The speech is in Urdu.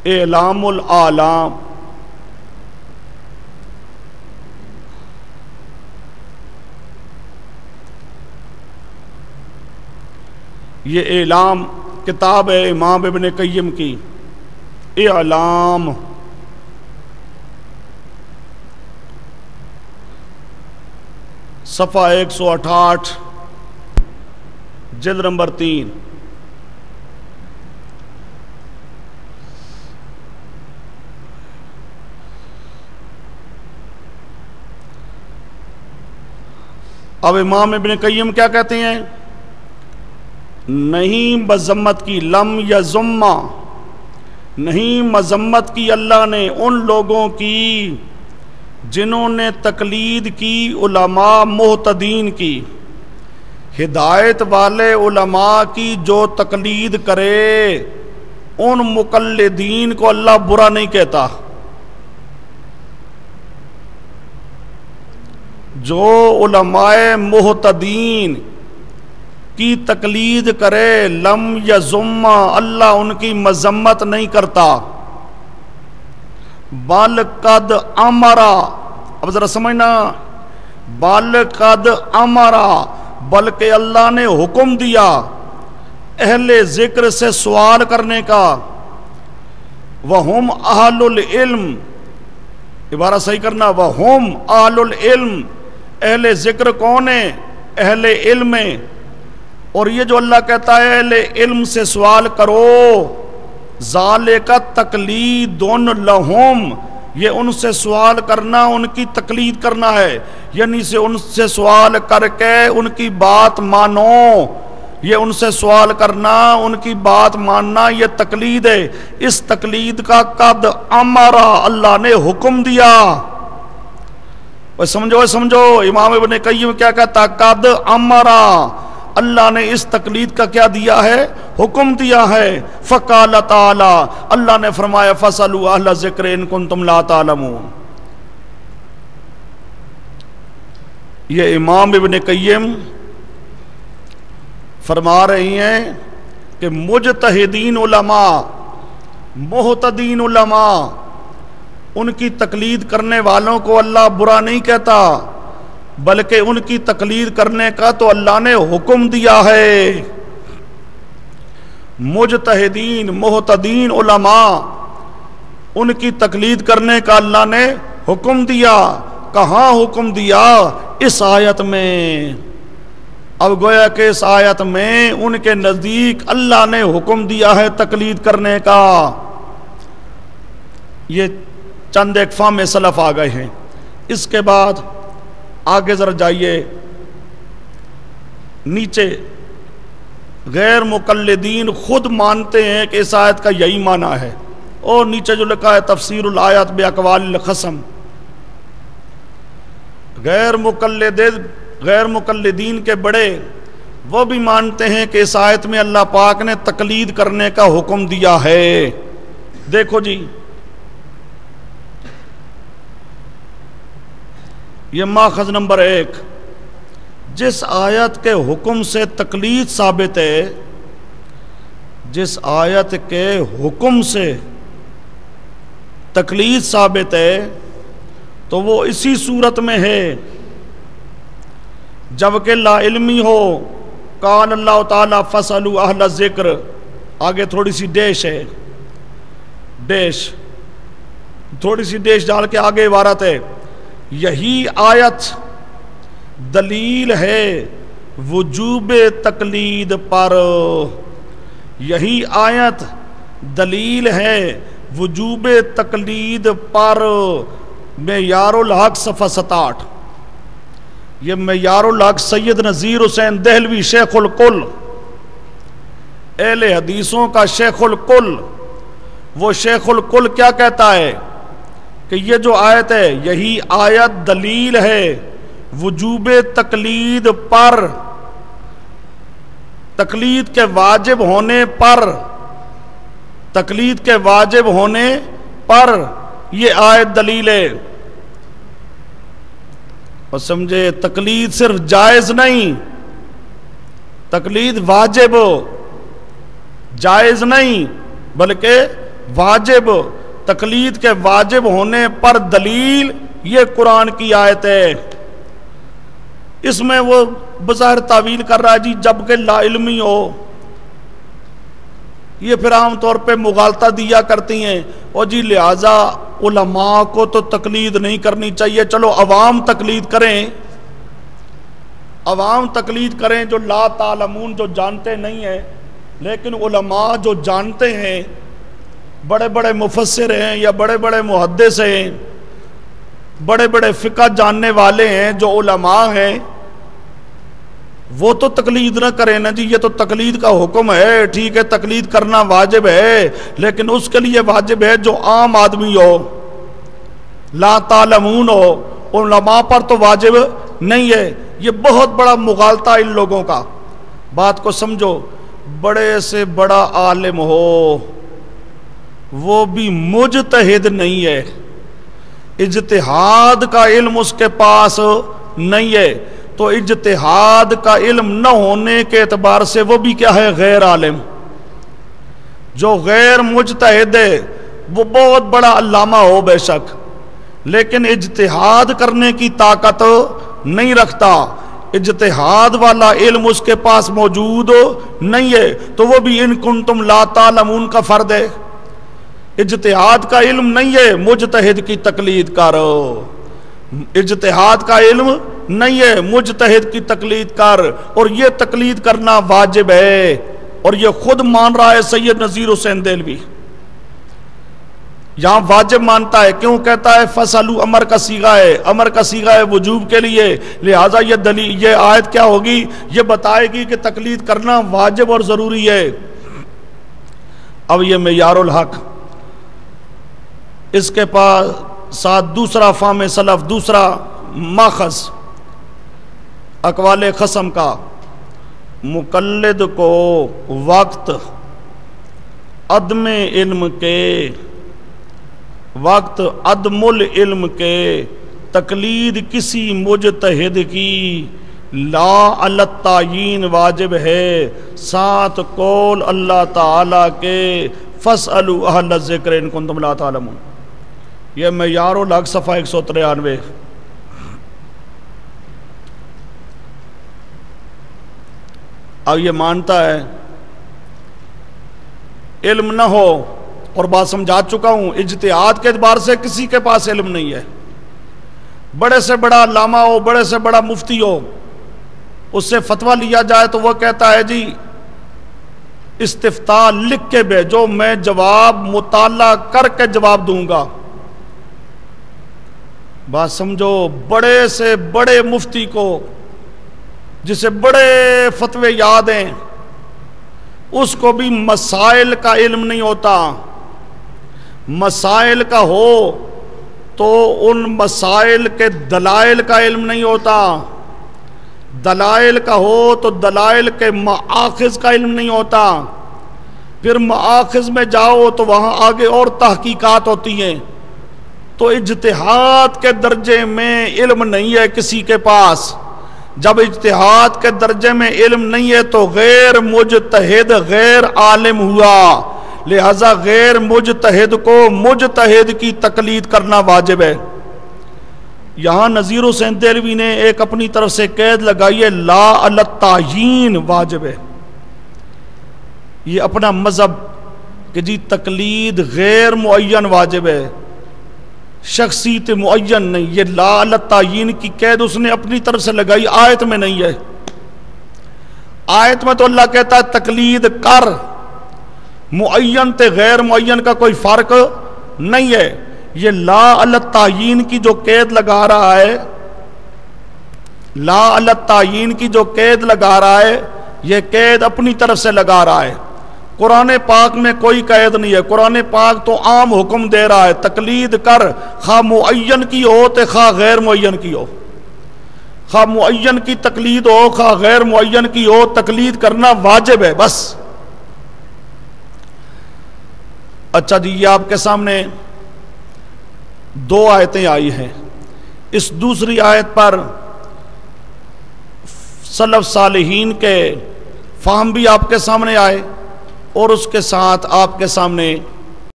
اعلام العالم، یہ اعلام کتاب ہے امام ابن قیم کی، اعلام۔ صفحہ 168 جلد نمبر 3۔ اب امام ابن قیم کیا کہتے ہیں؟ نہیں مذمت کی، لم یذم، نہیں مذمت کی اللہ نے ان لوگوں کی جنہوں نے تقلید کی علماء محتدین کی، ہدایت والے علماء کی جو تقلید کرے ان مقلدین کو اللہ برا نہیں کہتا۔ جو علماء محتدین کی تقلید کرے لم یذم، اللہ ان کی مذمت نہیں کرتا۔ بل قد امرا، اب ذرا سمجھنا، بل قد امرا، بلکہ اللہ نے حکم دیا اہل ذکر سے سوال کرنے کا۔ وہم اہل العلم، عبارہ صحیح کرنا، وہم اہل العلم، اہل ذکر کون ہے؟ اہل علم ہے۔ اور یہ جو اللہ کہتا ہے اہل علم سے سوال کرو، ذالک تقلید لہم، یہ ان سے سوال کرنا ان کی تقلید کرنا ہے، یعنی ان سے سوال کر کے ان کی بات مانو، یہ ان سے سوال کرنا ان کی بات ماننا یہ تقلید ہے۔ اس تقلید کا قد امرا، اللہ نے حکم دیا۔ سمجھو امام ابن قیم کیا کہتا؟ قد امرا، اللہ نے اس تقلید کا کیا دیا ہے؟ حکم دیا ہے۔ فقال تعالی، اللہ نے فرمایا فاسألوا اہل الذکر ان کنتم لا تعلمون۔ یہ امام ابن قیم فرما رہی ہیں کہ مجتہدین علماء، محتدین علماء، ان کی تقلید کرنے والوں کو اللہ برا نہیں کہتا، بلکہ ان کی تقلید کرنے کا تو اللہ نے حکم دیا ہے۔ مجتہدین محتدین علماء، ان کی تقلید کرنے کا اللہ نے حکم دیا۔ کہاں حکم دیا؟ اس آیت میں۔ اب گویا کہ اس آیت میں ان کے نزدیک اللہ نے حکم دیا ہے تقلید کرنے کا۔ یہ چند ایک فہم سلف آ گئے ہیں۔ اس کے بعد آگے ذرا جائیے نیچے، غیر مقلدین خود مانتے ہیں کہ اس آیت کا یہی معنی ہے، اور نیچے جو لکھا ہے تفسیر الآیات باقوال القسم، غیر مقلدین کے بڑے وہ بھی مانتے ہیں کہ اس آیت میں اللہ پاک نے تقلید کرنے کا حکم دیا ہے۔ دیکھو جی، یہ ماخذ نمبر 1، جس آیت کے حکم سے تقلید ثابت ہے، جس آیت کے حکم سے تقلید ثابت ہے تو وہ اسی صورت میں ہے جبکہ لا علمی ہو۔ قال اللہ تعالیٰ فاسألوا اہل الذکر، آگے تھوڑی سی ڈیش ہے، تھوڑی سی ڈیش ڈال کے آگے عبارت ہے، یہی آیت دلیل ہے وجوب تقلید پر، یہی آیت دلیل ہے وجوب تقلید پر۔ معیار الحق صفحہ 67، یہ معیار الحق سید نذیر حسین دہلوی شیخ الکل، اہل حدیثوں کا شیخ الکل، وہ شیخ الکل کیا کہتا ہے کہ یہ جو آیت ہے یہی آیت دلیل ہے وجوب تقلید پر، تقلید کے واجب ہونے پر، تقلید کے واجب ہونے پر یہ آیت دلیل ہے۔ اور سمجھے، تقلید صرف جائز نہیں، تقلید واجب جائز نہیں بلکہ واجب تقلید کے واجب ہونے پر دلیل یہ قرآن کی آیت ہے۔ اس میں وہ بظاہر تعویل کر رہا ہے جی جبکہ لا علمی ہو، یہ پھر عام طور پہ مغالطہ دیا کرتی ہیں، اور جی لہذا علماء کو تو تقلید نہیں کرنی چاہیے، چلو عوام تقلید کریں، عوام تقلید کریں جو لا تعلمون، جو جانتے نہیں ہیں، لیکن علماء جو جانتے ہیں، بڑے بڑے مفسر ہیں یا بڑے بڑے محدث ہیں، بڑے بڑے فقہ جاننے والے ہیں، جو علماء ہیں، وہ تو تقلید نہ کریں نا جی، یہ تو تقلید کا حکم ہے، ٹھیک ہے تقلید کرنا واجب ہے، لیکن اس کے لیے واجب ہے جو عام آدمی ہو، لا تعلمون ہو، علماء پر تو واجب نہیں ہے۔ یہ بہت بڑا مغالطہ ان لوگوں کا، بات کو سمجھو، بڑے سے بڑا عالم ہو وہ بھی مجتہد نہیں ہے، اجتہاد کا علم اس کے پاس نہیں ہے، تو اجتہاد کا علم نہ ہونے کے اعتبار سے وہ بھی کیا ہے؟ غیر عالم۔ جو غیر مجتہد ہے وہ بہت بڑا علامہ ہو بے شک، لیکن اجتہاد کرنے کی طاقت نہیں رکھتا، اجتہاد والا علم اس کے پاس موجود نہیں ہے، تو وہ بھی ان کنتم لا تعلمون کا فرد ہے۔ اجتہاد کا علم نہیں ہے، مجتہد کی تقلید کرو، اجتہاد کا علم نہیں ہے، مجتہد کی تقلید کر، اور یہ تقلید کرنا واجب ہے، اور یہ خود مان رہا ہے سید نذیر حسین دہلوی، یہاں واجب مانتا ہے، کیوں کہتا ہے فَسَلُوا امر کا صیغہ ہے، امر کا صیغہ ہے وجوب کے لیے، لہٰذا یہ دلیل، یہ آیت کیا ہوگی؟ یہ بتائے گی کہ تقلید کرنا واجب اور ضروری ہے۔ اب یہ معیار الحق، اس کے پاس ساتھ دوسرا فہم سلف، دوسرا ماخذ اقوال خصم کا، مقلد کو وقت عدم علم کے، وقت عدم العلم کے تقلید کسی مجتہد کی لا علی التعیین واجب ہے، ساتھ قول اللہ تعالیٰ کے فَاسْأَلُوا أَهْلَ الذِّكْرِ إِن كُنتُمْ لَا تَعْلَمُونَ۔ یہ معیار الحق صفحہ 193۔ اب یہ مانتا ہے علم نہ ہو، اور بات سمجھا چکا ہوں، اجتہاد کے اعتبار سے کسی کے پاس علم نہیں ہے، بڑے سے بڑا علامہ ہو، بڑے سے بڑا مفتی ہو، اس سے فتویٰ لیا جائے تو وہ کہتا ہے جی استفتاء لکھ کے بھیجو، میں جواب مطالعہ کر کے جواب دوں گا۔ بات سمجھو، بڑے سے بڑے مفتی کو جسے بڑے فتوے یاد ہیں، اس کو بھی مسائل کا علم نہیں ہوتا، مسائل کا ہو تو ان مسائل کے دلائل کا علم نہیں ہوتا، دلائل کا ہو تو دلائل کے مآخذ کا علم نہیں ہوتا، پھر مآخذ میں جاؤ تو وہاں آگے اور تحقیقات ہوتی ہیں، تو اجتہاد کے درجے میں علم نہیں ہے کسی کے پاس۔ جب اجتہاد کے درجے میں علم نہیں ہے تو غیر مجتہد غیر عالم ہوا، لہذا غیر مجتہد کو مجتہد کی تقلید کرنا واجب ہے۔ یہاں نذیر حسین دہلوی نے ایک اپنی طرف سے قید لگائی ہے، لا علی التعیین واجب ہے، یہ اپنا مذہب کہ جی تقلید غیر معین واجب ہے، شخصیت معین نہیں، یہ لا علی التعیین کی قید اس نے اپنی طرف سے لگائی، آیت میں نہیں ہے۔ آیت میں تو اللہ کہتا ہے تقلید کر، معین تے غیر معین کا کوئی فرق نہیں ہے، یہ لا علی التعیین کی جو قید لگا رہا ہے، لا علی التعیین کی جو قید لگا رہا ہے، یہ قید اپنی طرف سے لگا رہا ہے، قرآن پاک میں کوئی قید نہیں ہے، قرآن پاک تو عام حکم دے رہا ہے تقلید کر، خواہ معین کی ہو تے خواہ غیر معین کی ہو، خواہ معین کی تقلید ہو خواہ غیر معین کی ہو، تقلید کرنا واجب ہے بس۔ اچھا جی، یہ آپ کے سامنے دو آیتیں آئی ہیں، اس دوسری آیت پر سلف صالحین کے فہم بھی آپ کے سامنے آئے، اور اس کے ساتھ آپ کے سامنے